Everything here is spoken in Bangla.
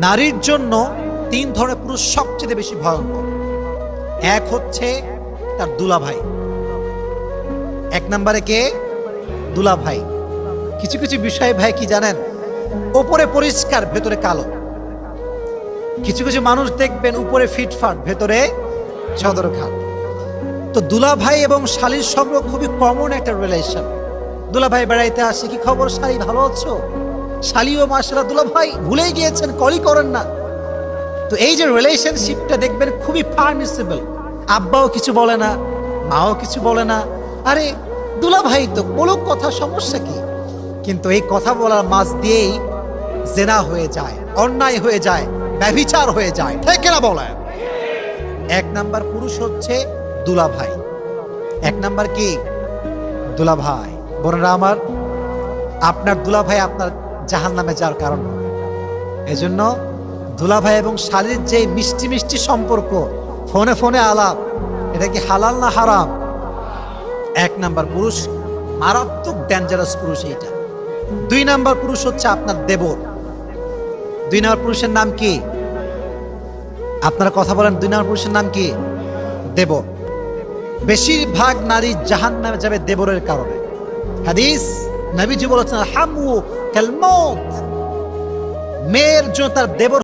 নারীর জন্য তিন ধরনের পুরুষ সবচেয়ে বেশি ভয়ঙ্কর। এক হচ্ছে তার দুলাভাই। এক নম্বরে কে? দুলাভাই। কিছু কিছু বিষয় ভাই কি জানেন, উপরে পরিষ্কার ভেতরে কালো। কিছু কিছু মানুষ দেখবেন উপরে ফিটফাট ভেতরে সদরঘাট। তো দুলাভাই এবং শালীর সম্পর্ক খুবই কমন একটা রিলেশন। দুলাভাই বেড়াইতে আসে, কি খবর শালী, ভালো আছো? শালীও মাশাআল্লাহ, দুলাভাই ভুলেই গিয়েছেন, কলই করেন না। তো এই যে রিলেশনশিপটা দেখবেন খুবই পারমিসিবল। আব্বাও কিছু বলে না, মাও কিছু বলে না, আরে দুলাভাই তো বলুক, কথা, সমস্যা কি? কিন্তু এই কথা বলার মাঝ দিয়েই জেনা হয়ে যায়, অন্যায় হয়ে যায়, ব্যভিচার হয়ে যায়, ঠিক না বলেন? এক নাম্বার পুরুষ হচ্ছে দুলাভাই। এক নাম্বার কি? দুলাভাই। বোনেরা আমার, আপনার দুলাভাই আপনার জাহান্নামে যাওয়ার কারণ হবে। এজন্য দুলাভাই এবং শালীর যে মিষ্টি মিষ্টি সম্পর্ক, ফোনে ফোনে আলাপ, এটা কি হালাল না হারাম? এক নাম্বার পুরুষ, মারাত্মক ডেঞ্জারাস পুরুষ এইটা। দুই নাম্বার পুরুষ হচ্ছে আপনার দেবর। দুই নাম্বার পুরুষের নাম কি? আপনারা কথা বলেন, দুই নাম্বার পুরুষের নাম কি? দেবর। বেশিরভাগ নারী জাহান্নামে যাবে দেবরের কারণে। হাদিস নবীজি বলেছেন, হামু কাল মউত, মেয়ের জন্য তার দেবর